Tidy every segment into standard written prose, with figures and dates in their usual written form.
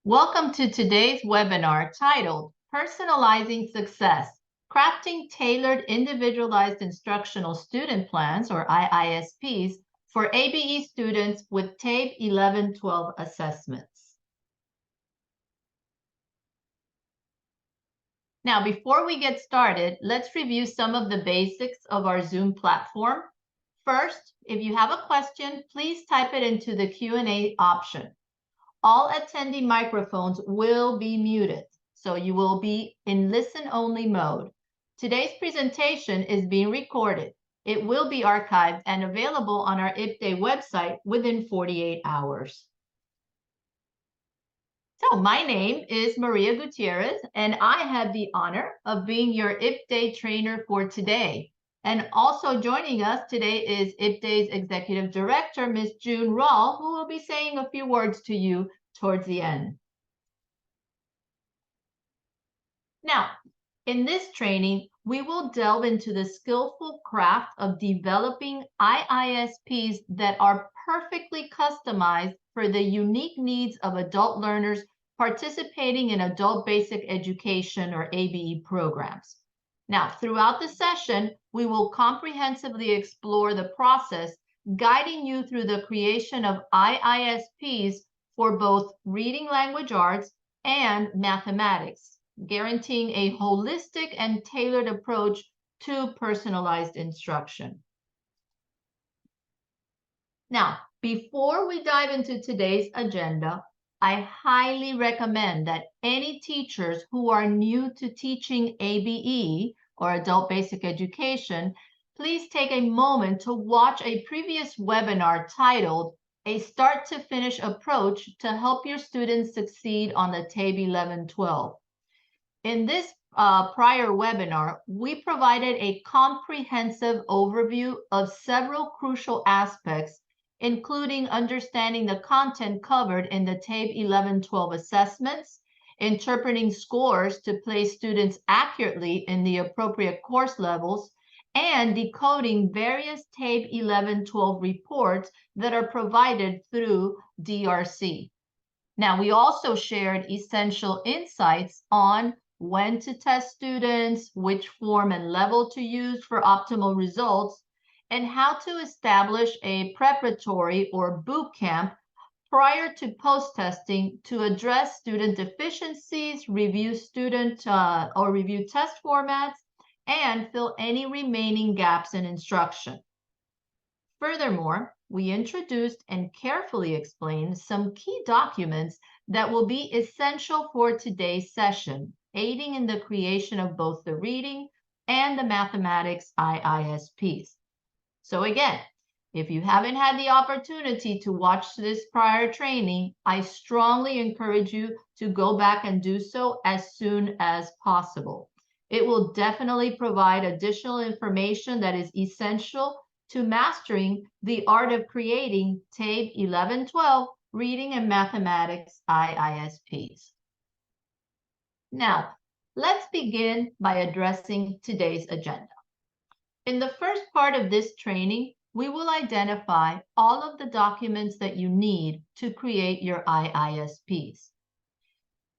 Welcome to today's webinar titled Personalizing Success, Crafting Tailored Individualized Instructional Student Plans, or IISPs, for ABE students with TABE 11-12 assessments. Now, before we get started, let's review some of the basics of our Zoom platform. First, if you have a question, please type it into the Q&A option. All attendee microphones will be muted, so you will be in listen-only mode. Today's presentation is being recorded. It will be archived and available on our IPDAY website within 48 hours. So my name is Maria Gutierrez, and I have the honor of being your IPDAY trainer for today. And also joining us today is IPDAY's Executive Director, Ms. June Rawl, who will be saying a few words to you towards the end. Now, in this training, we will delve into the skillful craft of developing IISPs that are perfectly customized for the unique needs of adult learners participating in adult basic education or ABE programs. Now, throughout the session, we will comprehensively explore the process, guiding you through the creation of IISPs for both reading language arts and mathematics, guaranteeing a holistic and tailored approach to personalized instruction. Now, before we dive into today's agenda, I highly recommend that any teachers who are new to teaching ABE, or Adult Basic Education, please take a moment to watch a previous webinar titled A Start-to-Finish Approach to Help Your Students Succeed on the TABE 11-12. In this prior webinar, we provided a comprehensive overview of several crucial aspects, including understanding the content covered in the TABE 11-12 assessments, interpreting scores to place students accurately in the appropriate course levels, and decoding various TABE 11-12 reports that are provided through DRC. Now, we also shared essential insights on when to test students, which form and level to use for optimal results, and how to establish a preparatory or boot camp prior to post-testing to address student deficiencies, review review test formats, and fill any remaining gaps in instruction. Furthermore, we introduced and carefully explained some key documents that will be essential for today's session, aiding in the creation of both the reading and the mathematics IISPs. So again, if you haven't had the opportunity to watch this prior training, I strongly encourage you to go back and do so as soon as possible. It will definitely provide additional information that is essential to mastering the art of creating TABE 11-12 reading and mathematics IISPs. Now, let's begin by addressing today's agenda. In the first part of this training, we will identify all of the documents that you need to create your IISPs.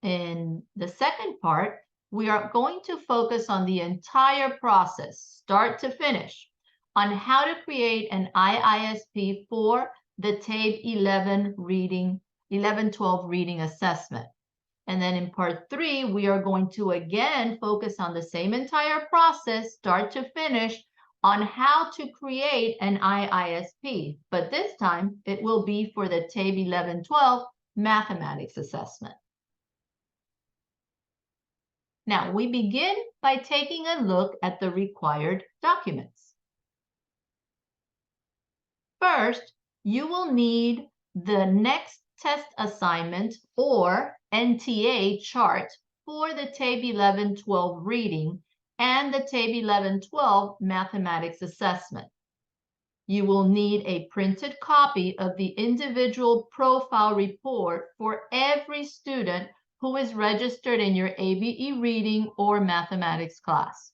In the second part, we are going to focus on the entire process, start to finish, on how to create an IISP for the TABE 11-12 reading assessment. And then in part 3, we are going to again focus on the same entire process, start to finish, on how to create an IISP, but this time it will be for the TABE 11-12 mathematics assessment. Now, we begin by taking a look at the required documents. First, you will need the next test assignment or NTA chart for the TABE 11-12 reading and the TABE 11-12 mathematics assessment. You will need a printed copy of the individual profile report for every student who is registered in your ABE reading or mathematics class.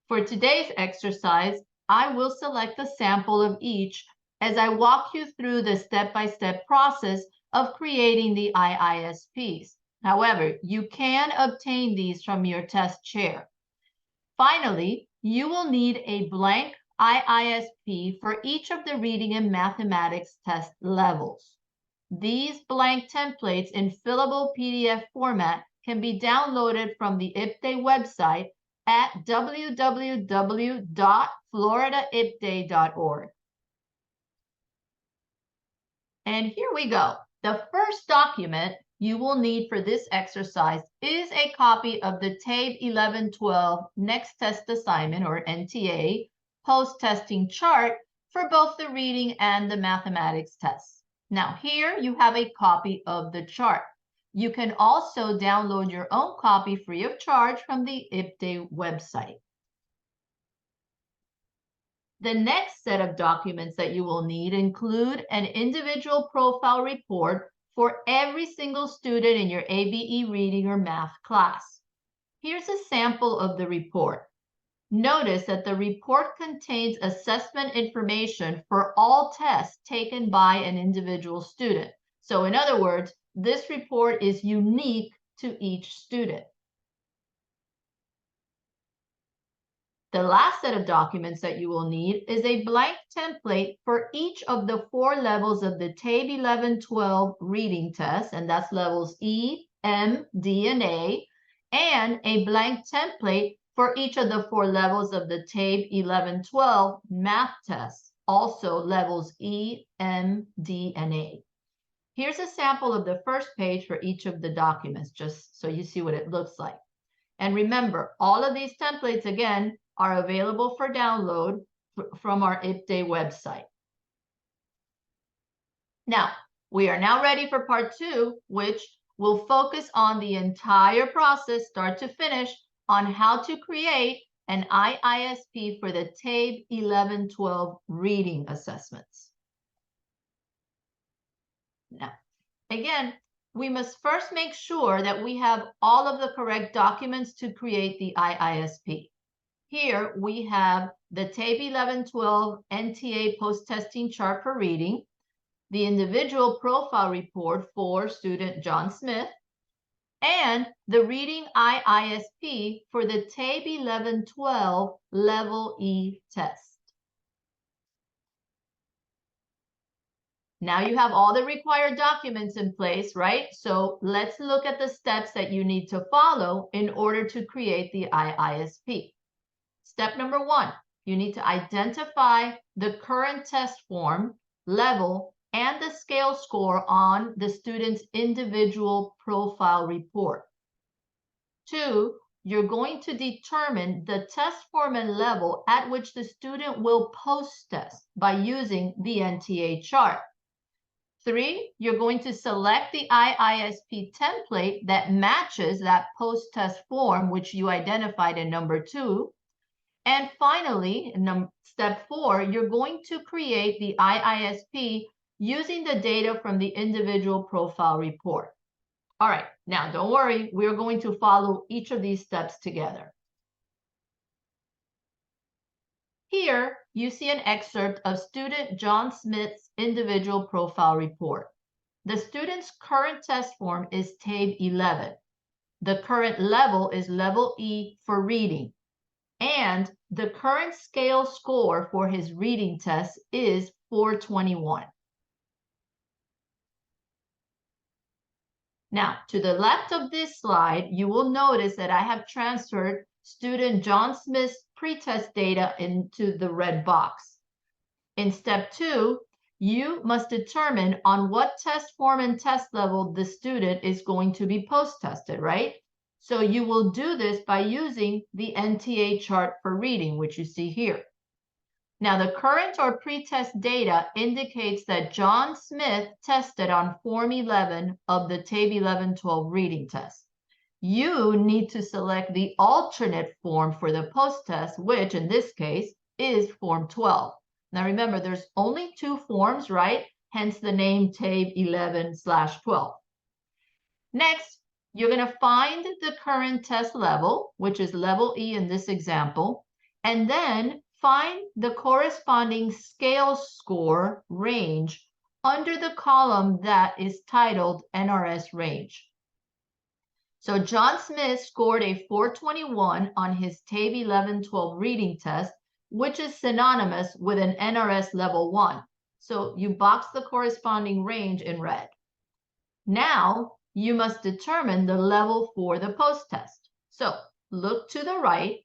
For today's exercise, I will select a sample of each as I walk you through the step-by-step process of creating the IISPs. However, you can obtain these from your test chair. Finally, you will need a blank IISP for each of the reading and mathematics test levels. These blank templates in fillable PDF format can be downloaded from the IPDAY website at www.floridaipday.org. And here we go. The first document you will need for this exercise is a copy of the TABE 1112 Next Test Assignment, or NTA, post-testing chart for both the reading and the mathematics tests. Now here you have a copy of the chart. You can also download your own copy free of charge from the IPDAY website. The next set of documents that you will need include an individual profile report for every single student in your ABE reading or math class. Here's a sample of the report. Notice that the report contains assessment information for all tests taken by an individual student. So in other words, this report is unique to each student. The last set of documents that you will need is a blank template for each of the 4 levels of the TABE 1112 reading test, and that's levels E, M, D, and A, and a blank template for each of the 4 levels of the TABE 1112 math test, also levels E, M, D, and A. Here's a sample of the first page for each of the documents, just so you see what it looks like. And remember, all of these templates, again, are available for download from our IPDAY website. Now, we are now ready for part 2, which will focus on the entire process, start to finish, on how to create an IISP for the TABE 1112 reading assessments. Now, again, we must first make sure that we have all of the correct documents to create the IISP. Here we have the TABE 1112 NTA post-testing chart for reading, the individual profile report for student John Smith, and the reading IISP for the TABE 1112 Level E test. Now you have all the required documents in place, right? So let's look at the steps that you need to follow in order to create the IISP. Step number 1, you need to identify the current test form, level, and the scale score on the student's individual profile report. 2, you're going to determine the test form and level at which the student will post-test by using the NTA chart. 3, you're going to select the IISP template that matches that post-test form, which you identified in number 2. And finally, in step 4, you're going to create the IISP using the data from the individual profile report. All right, now don't worry, we're going to follow each of these steps together. Here, you see an excerpt of student John Smith's individual profile report. The student's current test form is TABE 11. The current level is level E for reading. And the current scale score for his reading test is 421. Now, to the left of this slide, you will notice that I have transferred student John Smith's pretest data into the red box. In step 2, you must determine on what test form and test level the student is going to be post-tested, right? So you will do this by using the NTA chart for reading, which you see here. Now, the current or pretest data indicates that John Smith tested on Form 11 of the TABE 1112 reading test. You need to select the alternate form for the post-test, which in this case is Form 12. Now remember, there's only 2 forms, right? Hence the name TABE 11/12. Next, you're going to find the current test level, which is level E in this example, and then find the corresponding scale score range under the column that is titled NRS range. So John Smith scored a 421 on his TABE 11-12 reading test, which is synonymous with an NRS level 1. So you box the corresponding range in red. Now you must determine the level for the post-test. So look to the right,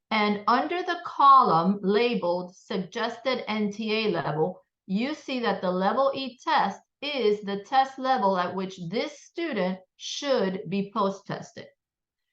and under the column labeled suggested NTA level, you see that the level E test is the test level at which this student should be post-tested.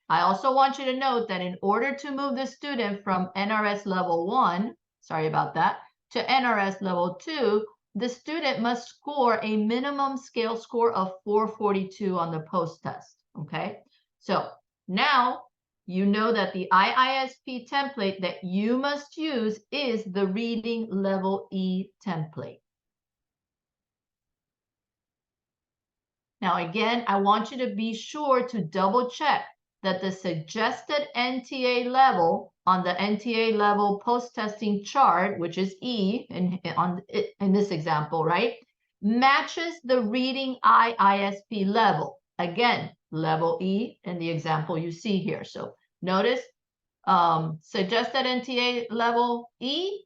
I also want you to note that in order to move the student from NRS level 1, sorry about that, to NRS level 2, the student must score a minimum scale score of 442 on the post-test, okay? So now you know that the IISP template that you must use is the Reading Level E template. Now, again, I want you to be sure to double check that the suggested NTA level on the NTA level post-testing chart, which is E in this example, right, matches the Reading IISP level. Again, level E in the example you see here. So notice suggested NTA level E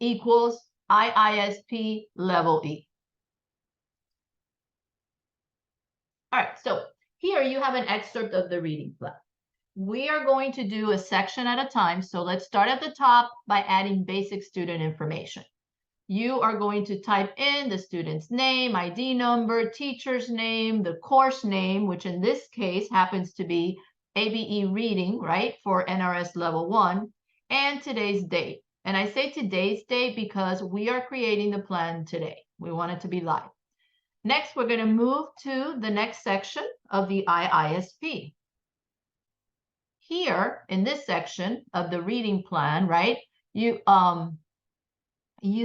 equals IISP level E. All right, so here you have an excerpt of the reading plan. We are going to do a section at a time. So let's start at the top by adding basic student information. You are going to type in the student's name, ID number, teacher's name, the course name, which in this case happens to be ABE reading, right, for NRS level 1, and today's date. And I say today's date because we are creating the plan today. We want it to be live. Next, we're going to move to the next section of the IISP. Here in this section of the reading plan, right, you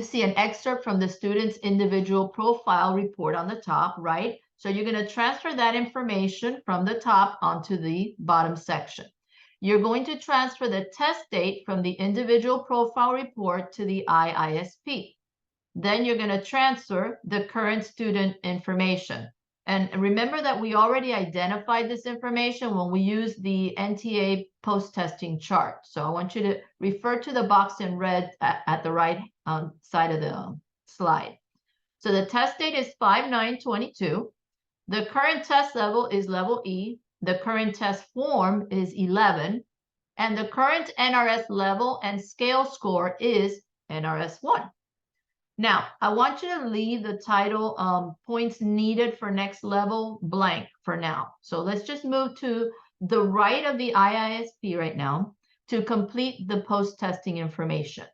see an excerpt from the student's individual profile report on the top, right? So you're going to transfer that information from the top onto the bottom section. You're going to transfer the test date from the individual profile report to the IISP. Then you're going to transfer the current student information. And remember that we already identified this information when we used the NTA post-testing chart. So I want you to refer to the box in red at the right side of the slide. So the test date is 5/9/22. The current test level is level E. The current test form is 11. And the current NRS level and scale score is NRS 1. Now, I want you to leave the title points needed for next level blank for now. So let's just move to the right of the IISP right now to complete the post-testing information.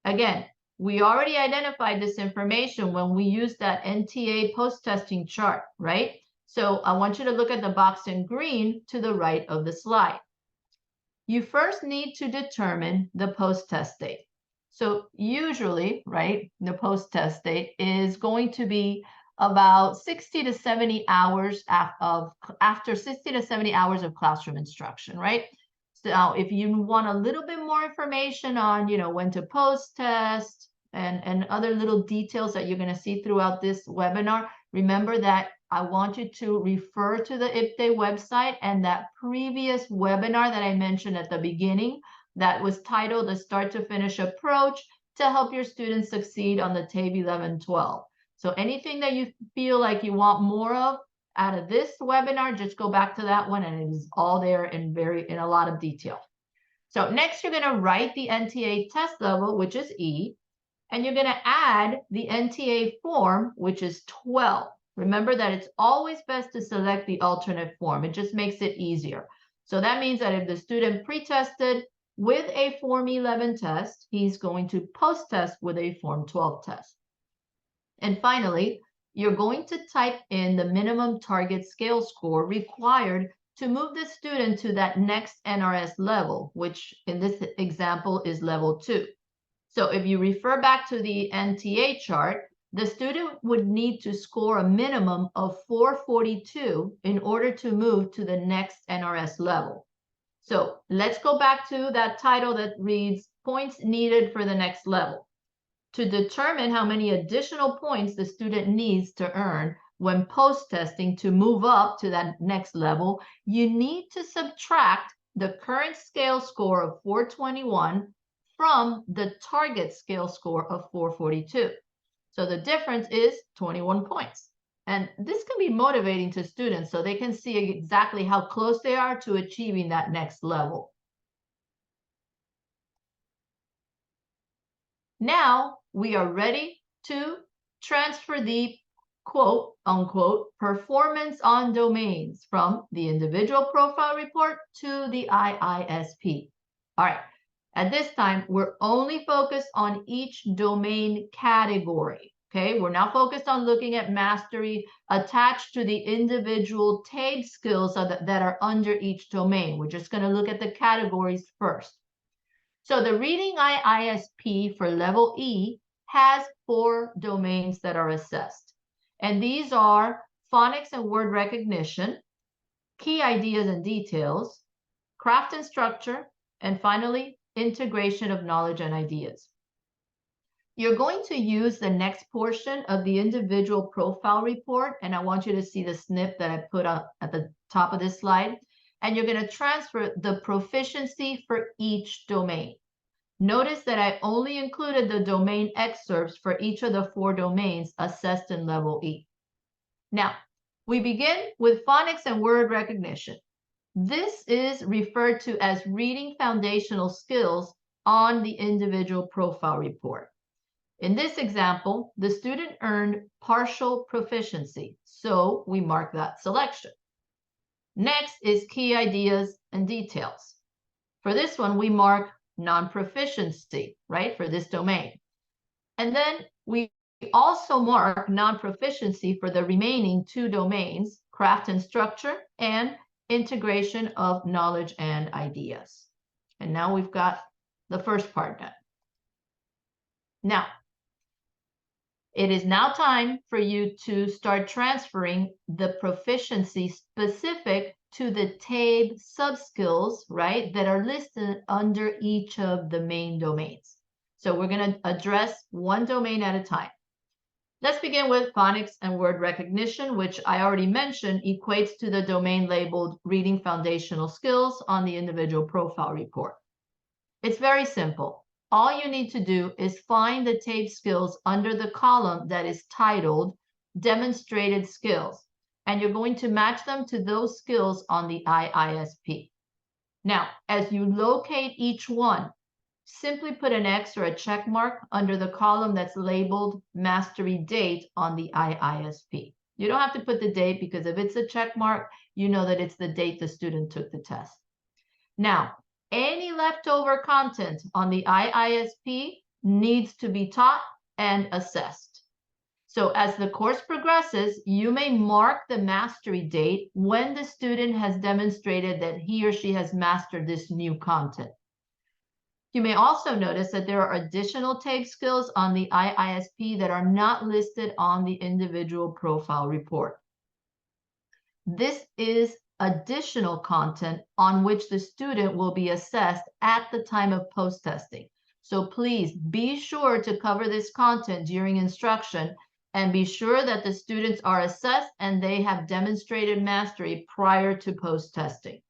Again, we already identified this information when we used that NTA post-testing chart, right? So I want you to look at the box in green to the right of the slide. You first need to determine the post-test date. So usually, right, the post-test date is going to be about 60 to 70 hours after 60 to 70 hours of classroom instruction, right? So if you want a little bit more information on, when to post-test and other little details that you're going to see throughout this webinar, remember that I want you to refer to the IPTE website and that previous webinar that I mentioned at the beginning that was titled A Start to Finish Approach to help your students succeed on the TABE 11-12. So anything that you feel like you want more of out of this webinar, just go back to that one and it is all there in a lot of detail. So next you're going to write the NTA test level, which is E, and you're going to add the NTA form, which is 12. Remember that it's always best to select the alternate form. It just makes it easier. So that means that if the student pre-tested with a Form 11 test, he's going to post-test with a Form 12 test. And finally, you're going to type in the minimum target scale score required to move the student to that next NRS level, which in this example is level 2. So if you refer back to the NTA chart, the student would need to score a minimum of 442 in order to move to the next NRS level. So let's go back to that title that reads points needed for the next level. To determine how many additional points the student needs to earn when post-testing to move up to that next level, you need to subtract the current scale score of 421 from the target scale score of 442. So the difference is 21 points. And this can be motivating to students so they can see exactly how close they are to achieving that next level. Now we are ready to transfer the quote unquote performance on domains from the individual profile report to the IISP. All right, at this time, we're only focused on each domain category. Okay, we're now focused on looking at mastery attached to the individual TABE skills that are under each domain. We're just going to look at the categories first. So the reading IISP for level E has 4 domains that are assessed. And these are phonics and word recognition, key ideas and details, craft and structure, and finally, integration of knowledge and ideas. You're going to use the next portion of the individual profile report, and I want you to see the snip that I put up at the top of this slide, and you're going to transfer the proficiency for each domain. Notice that I only included the domain excerpts for each of the 4 domains assessed in level E. Now, we begin with phonics and word recognition. This is referred to as reading foundational skills on the individual profile report. In this example, the student earned partial proficiency, so we mark that selection. Next is key ideas and details. For this one, we mark non-proficiency, right, for this domain. And then we also mark non-proficiency for the remaining 2 domains, craft and structure, and integration of knowledge and ideas. And now we've got the first part done. Now, it is now time for you to start transferring the proficiency specific to the TABE sub-skills, right, that are listed under each of the main domains. So we're going to address one domain at a time. Let's begin with phonics and word recognition, which I already mentioned equates to the domain labeled reading foundational skills on the individual profile report. It's very simple. All you need to do is find the TABE skills under the column that is titled Demonstrated Skills, and you're going to match them to those skills on the IISP. Now, as you locate each one, simply put an X or a check mark under the column that's labeled Mastery Date on the IISP. You don't have to put the date because if it's a check mark, you know that it's the date the student took the test. Now, any leftover content on the IISP needs to be taught and assessed. So as the course progresses, you may mark the mastery date when the student has demonstrated that he or she has mastered this new content. You may also notice that there are additional TABE skills on the IISP that are not listed on the individual profile report. This is additional content on which the student will be assessed at the time of post-testing. So please be sure to cover this content during instruction and be sure that the students are assessed and they have demonstrated mastery prior to post-testing.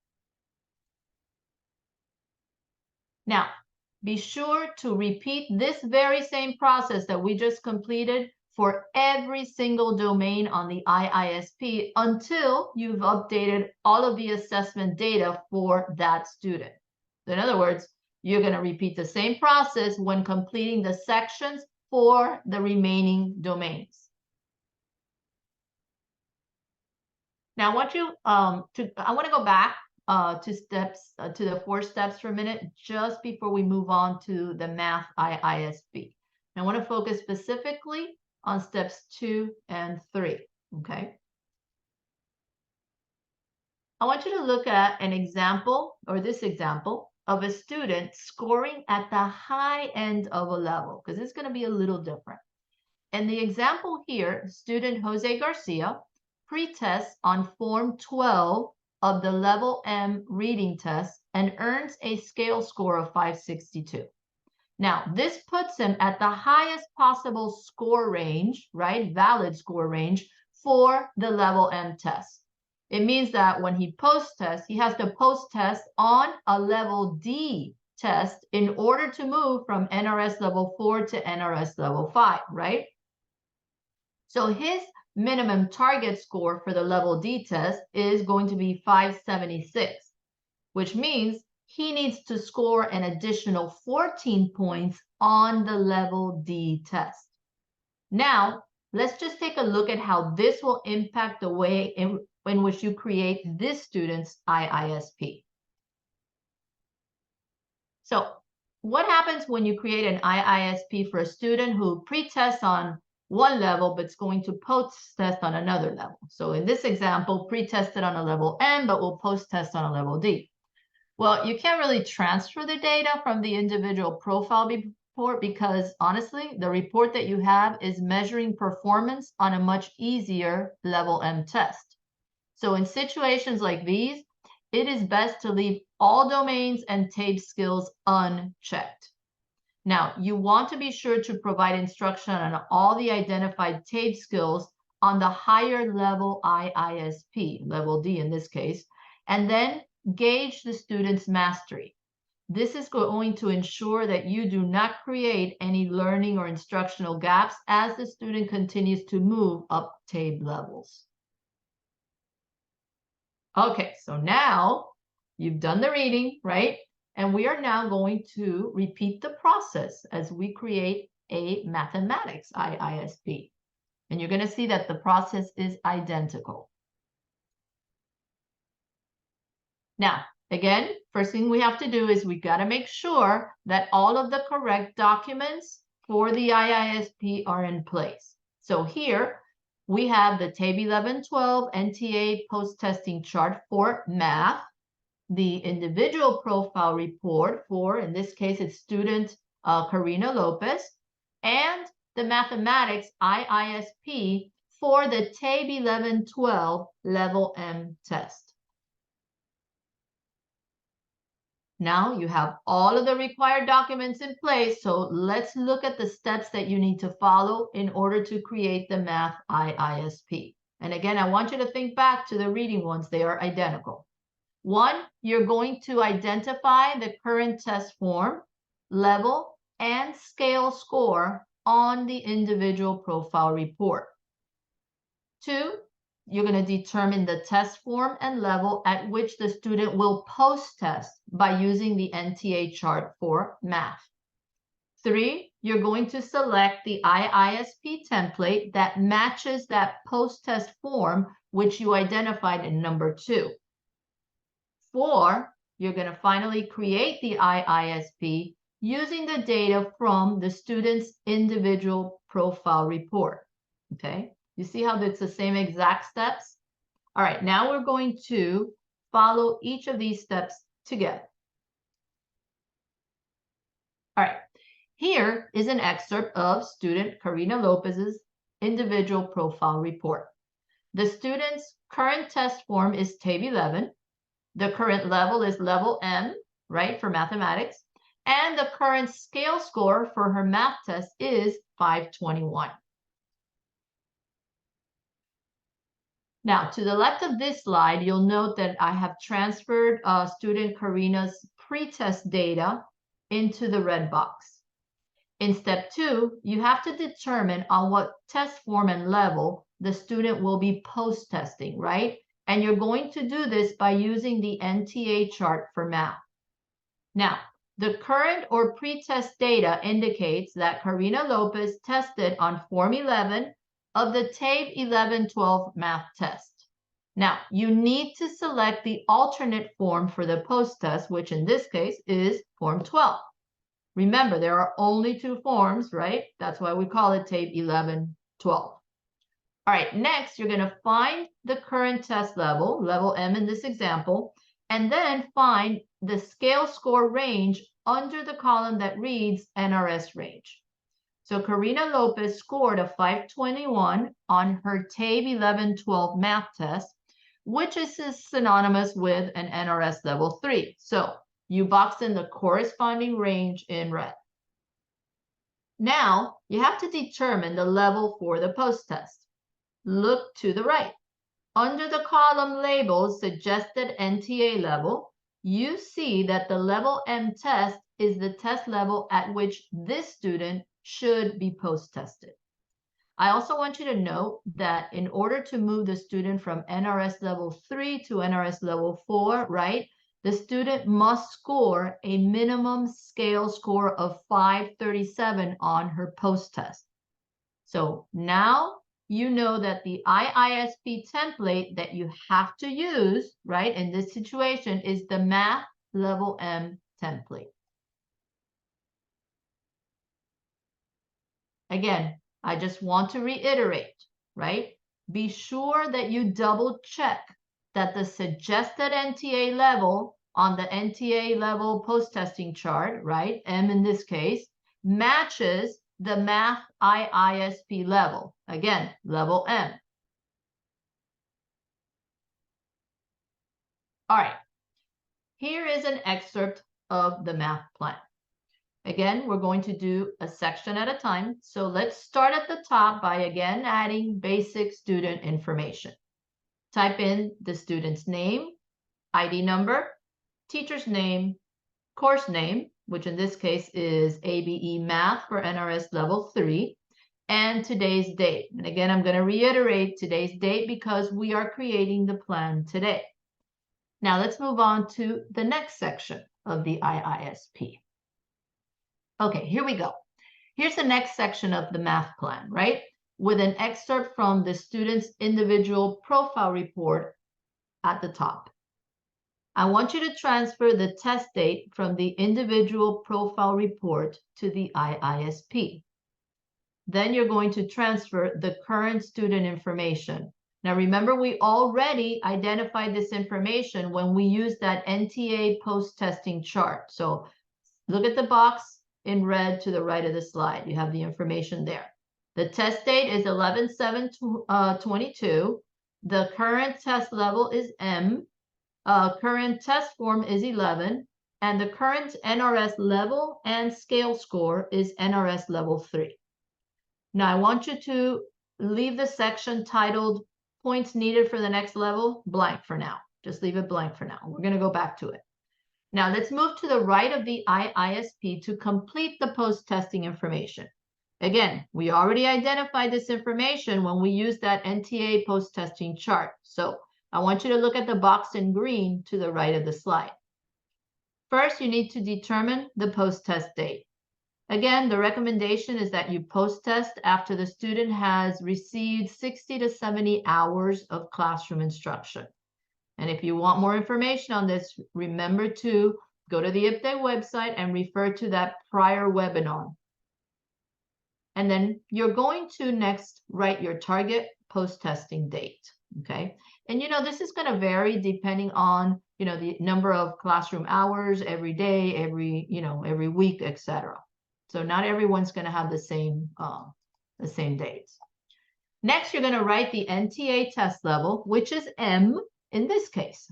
Now, be sure to repeat this very same process that we just completed for every single domain on the IISP until you've updated all of the assessment data for that student. In other words, you're going to repeat the same process when completing the sections for the remaining domains. Now, I want to go back to the 4 steps for a minute, just before we move on to the math IISP. And I want to focus specifically on steps 2 and 3, okay? I want you to look at an example, or this example, of a student scoring at the high end of a level, because it's going to be a little different. In the example here, student Jose Garcia pre-tests on Form 12 of the Level M reading test and earns a scale score of 562. Now, this puts him at the highest possible score range, right? Valid score range for the level M test. It means that when he post-tests, he has to post-test on a level D test in order to move from NRS level 4 to NRS level 5, right? So his minimum target score for the level D test is going to be 576, which means he needs to score an additional 14 points on the level D test. Now, let's just take a look at how this will impact the way in which you create this student's IISP. So what happens when you create an IISP for a student who pre-tests on one level but is going to post-test on another level? So in this example, pre-tested on a level M but will post-test on a level D. Well, you can't really transfer the data from the individual profile report because honestly, the report that you have is measuring performance on a much easier level M test. So in situations like these, it is best to leave all domains and TABE skills unchecked. Now, you want to be sure to provide instruction on all the identified TABE skills on the higher level IISP, level D in this case, and then gauge the student's mastery. This is going to ensure that you do not create any learning or instructional gaps as the student continues to move up TABE levels. Okay, so now you've done the reading, right? And we are now going to repeat the process as we create a mathematics IISP. And you're going to see that the process is identical. Now, again, first thing we have to do is we got to make sure that all of the correct documents for the IISP are in place. So here we have the TABE 11-12 NTA post-testing chart for math, the individual profile report for, in this case, it's student Karina Lopez, and the mathematics IISP for the TABE 11-12 level M test. Now you have all of the required documents in place, so let's look at the steps that you need to follow in order to create the math IISP. And again, I want you to think back to the reading ones. They are identical. One, you're going to identify the current test form, level, and scale score on the individual profile report. Two, you're going to determine the test form and level at which the student will post-test by using the NTA chart for math. Three, you're going to select the IISP template that matches that post-test form which you identified in number 2. 4, you're going to finally create the IISP using the data from the student's individual profile report. Okay? You see how it's the same exact steps? All right, now we're going to follow each of these steps together. All right, here is an excerpt of student Karina Lopez's individual profile report. The student's current test form is TABE 11. The current level is level M, right, for mathematics. And the current scale score for her math test is 521. Now, to the left of this slide, you'll note that I have transferred student Karina's pre-test data into the red box. In step 2, you have to determine on what test form and level the student will be post-testing, right? And you're going to do this by using the NTA chart for math. Now, the current or pre-test data indicates that Karina Lopez tested on Form 11 of the TABE 11-12 math test. Now, you need to select the alternate form for the post-test, which in this case is Form 12. Remember, there are only 2 forms, right? That's why we call it TABE 11-12. All right, next, you're going to find the current test level, level M in this example, and then find the scale score range under the column that reads NRS range. So Karina Lopez scored a 521 on her TABE 11-12 math test, which is synonymous with an NRS level 3. So you box in the corresponding range in red. Now, you have to determine the level for the post-test. Look to the right. Under the column labeled Suggested NTA Level, you see that the Level M test is the test level at which this student should be post-tested. I also want you to note that in order to move the student from NRS Level 3 to NRS Level 4, right, the student must score a minimum scale score of 537 on her post-test. So now you know that the IISP template that you have to use, right, in this situation is the Math Level M template. Again, I just want to reiterate, right? Be sure that you double check that the suggested NTA level on the NTA level post-testing chart, right, M in this case, matches the Math IISP level. Again, level M. All right, here is an excerpt of the math plan. Again, we're going to do a section at a time. So let's start at the top by again adding basic student information. Type in the student's name, ID number, teacher's name, course name, which in this case is ABE Math for NRS Level 3, and today's date. And again, I'm going to reiterate today's date because we are creating the plan today. Now let's move on to the next section of the IISP. Okay, here we go. Here's the next section of the math plan, right? With an excerpt from the student's individual profile report at the top. I want you to transfer the test date from the individual profile report to the IISP. Then you're going to transfer the current student information. Now remember, we already identified this information when we used that NTA post-testing chart. So look at the box in red to the right of the slide. You have the information there. The test date is 11/7/22. The current test level is M. Current test form is 11. And the current NRS level and scale score is NRS level 3. Now I want you to leave the section titled Points Needed for the Next Level blank for now. Just leave it blank for now. We're going to go back to it. Now let's move to the right of the IISP to complete the post-testing information. Again, we already identified this information when we used that NTA post-testing chart. So I want you to look at the box in green to the right of the slide. First, you need to determine the post-test date. Again, the recommendation is that you post-test after the student has received 60 to 70 hours of classroom instruction. And if you want more information on this, remember to go to the IISPs website and refer to that prior webinar. And then you're going to next write your target post-testing date, okay? And this is going to vary depending on, the number of classroom hours every day, every week, etc. So not everyone's going to have the same dates. Next, you're going to write the NTA test level, which is M in this case.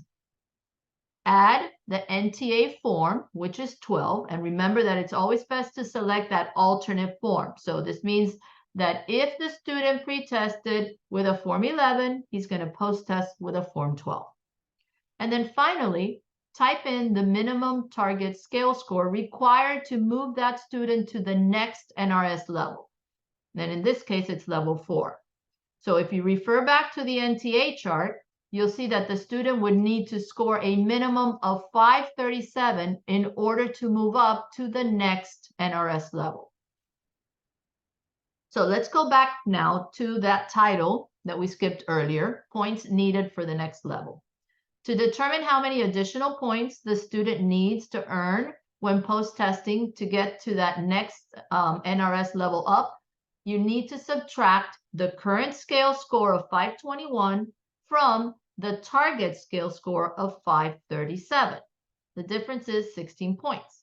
Add the NTA form, which is 12. And remember that it's always best to select that alternate form. So this means that if the student pre-tested with a Form 11, he's going to post-test with a Form 12. And then finally, type in the minimum target scale score required to move that student to the next NRS level. Then in this case, it's level 4. So if you refer back to the NTA chart, you'll see that the student would need to score a minimum of 537 in order to move up to the next NRS level. So let's go back now to that title that we skipped earlier, Points Needed for the Next Level. To determine how many additional points the student needs to earn when post-testing to get to that next NRS level up, you need to subtract the current scale score of 521 from the target scale score of 537. The difference is 16 points.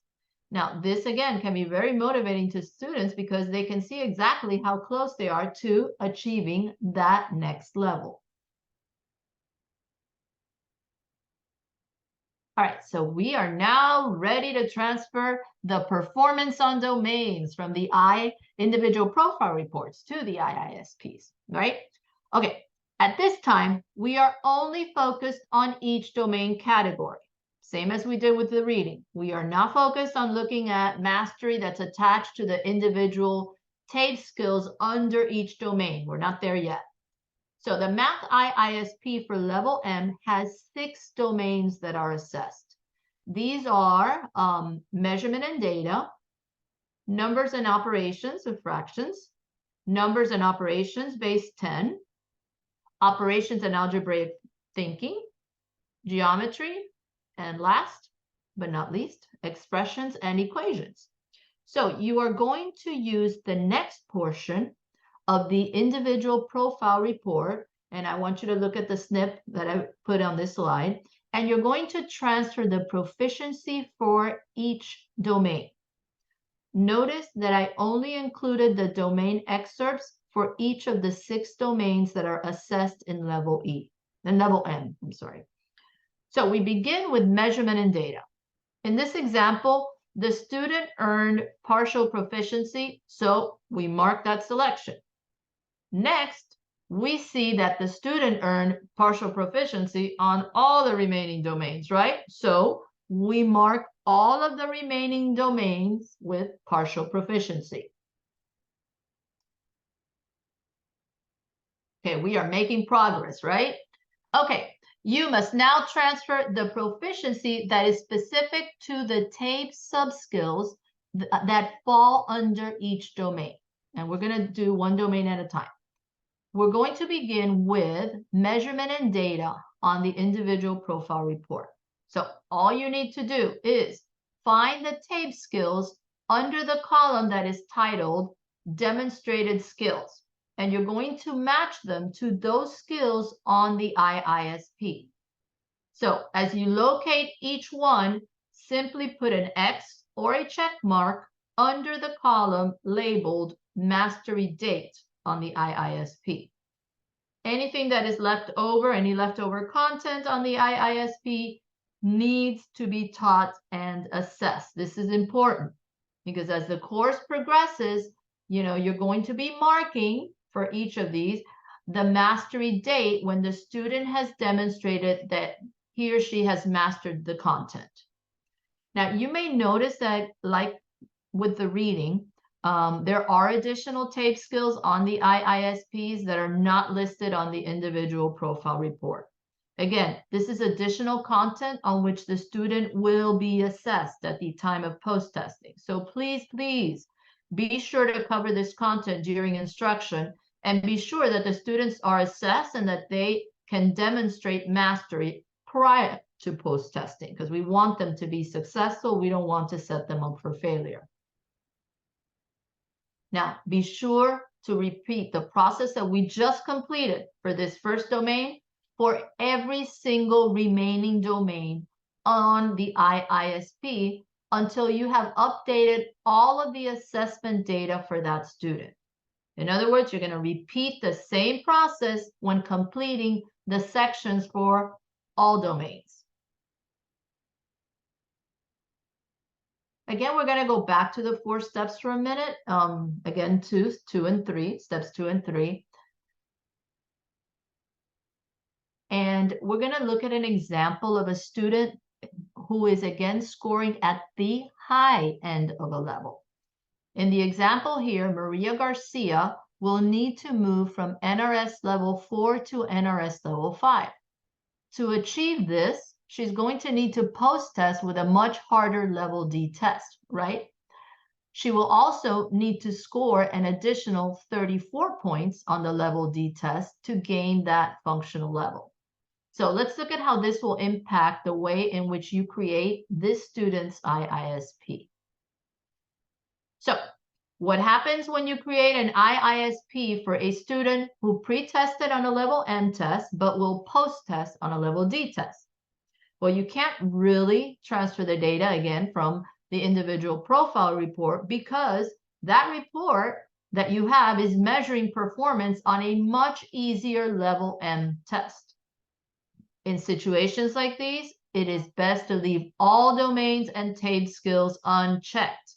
Now, this again can be very motivating to students because they can see exactly how close they are to achieving that next level. All right, so we are now ready to transfer the performance on domains from the individual profile reports to the IISPs, right? Okay, at this time, we are only focused on each domain category. Same as we did with the reading. We are not focused on looking at mastery that's attached to the individual TABE skills under each domain. We're not there yet. So the Math IISP for level M has 6 domains that are assessed. These are measurement and data, numbers and operations of fractions, numbers and operations base 10, operations and algebraic thinking, geometry, and last but not least, expressions and equations. So you are going to use the next portion of the individual profile report, and I want you to look at the snip that I put on this slide, and you're going to transfer the proficiency for each domain. Notice that I only included the domain excerpts for each of the 6 domains that are assessed in level M, I'm sorry. So we begin with measurement and data. In this example, the student earned partial proficiency, so we mark that selection. Next, we see that the student earned partial proficiency on all the remaining domains, right? So we mark all of the remaining domains with partial proficiency. Okay, we are making progress, right? Okay, you must now transfer the proficiency that is specific to the TABE subskills that fall under each domain. And we're going to do one domain at a time. We're going to begin with measurement and data on the individual profile report. So all you need to do is find the TABE skills under the column that is titled Demonstrated Skills. And you're going to match them to those skills on the IISP. So as you locate each one, simply put an X or a check mark under the column labeled Mastery Date on the IISP. Anything that is left over, any leftover content on the IISP needs to be taught and assessed. This is important because as the course progresses, you're going to be marking for each of these the mastery date when the student has demonstrated that he or she has mastered the content. Now, you may notice that, like with the reading, there are additional TABE skills on the IISPs that are not listed on the individual profile report. Again, this is additional content on which the student will be assessed at the time of post-testing. So please, please be sure to cover this content during instruction and be sure that the students are assessed and that they can demonstrate mastery prior to post-testing because we want them to be successful. We don't want to set them up for failure. Now, be sure to repeat the process that we just completed for this first domain for every single remaining domain on the IISP until you have updated all of the assessment data for that student. In other words, you're going to repeat the same process when completing the sections for all domains. Again, we're going to go back to the 4 steps for a minute. Again, steps 2 and 3. And we're going to look at an example of a student who is again scoring at the high end of a level. In the example here, Maria Garcia will need to move from NRS level 4 to NRS level 5. To achieve this, she's going to need to post-test with a much harder level D test, right? She will also need to score an additional 34 points on the level D test to gain that functional level. So let's look at how this will impact the way in which you create this student's IISP. So what happens when you create an IISP for a student who pre-tested on a level M test, but will post-test on a level D test? Well, you can't really transfer the data again from the individual profile report because that report that you have is measuring performance on a much easier level M test. In situations like these, it is best to leave all domains and TABE skills unchecked.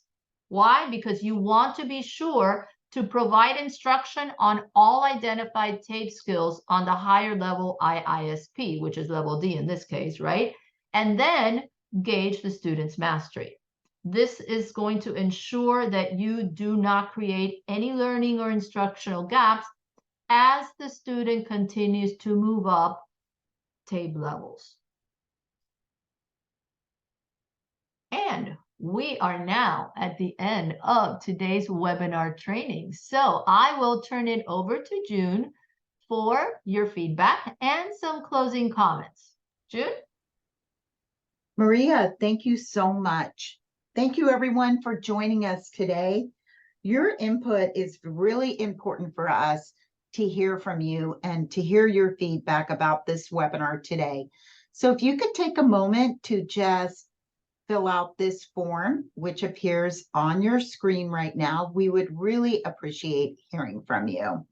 Why? Because you want to be sure to provide instruction on all identified TABE skills on the higher level IISP, which is level D in this case, right? And then gauge the student's mastery. This is going to ensure that you do not create any learning or instructional gaps as the student continues to move up TABE levels. And we are now at the end of today's webinar training. So I will turn it over to June for your feedback and some closing comments. June? Maria, thank you so much. Thank you everyone for joining us today. Your input is really important for us to hear from you and to hear your feedback about this webinar today. So if you could take a moment to just fill out this form, which appears on your screen right now, we would really appreciate hearing from you.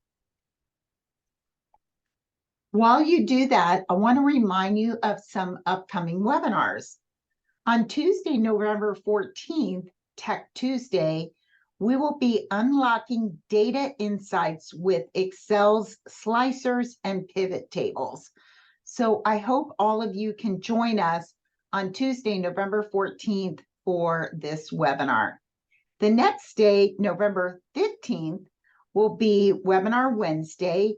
While you do that, I want to remind you of some upcoming webinars. On Tuesday, November 14th, Tech Tuesday, we will be unlocking data insights with Excel's slicers and pivot tables. So I hope all of you can join us on Tuesday, November 14th for this webinar. The next day, November 15th, will be Webinar Wednesday,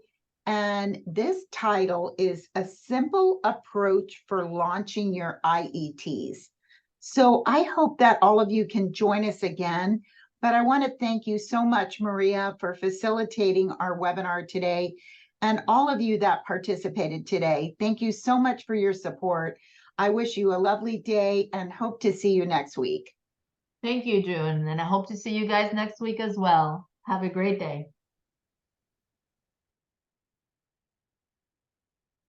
and this title is A Simple Approach for Launching Your IETs. So I hope that all of you can join us again, but I want to thank you so much, Maria, for facilitating our webinar today, and all of you that participated today. Thank you so much for your support. I wish you a lovely day and hope to see you next week. Thank you, June, and I hope to see you guys next week as well. Have a great day.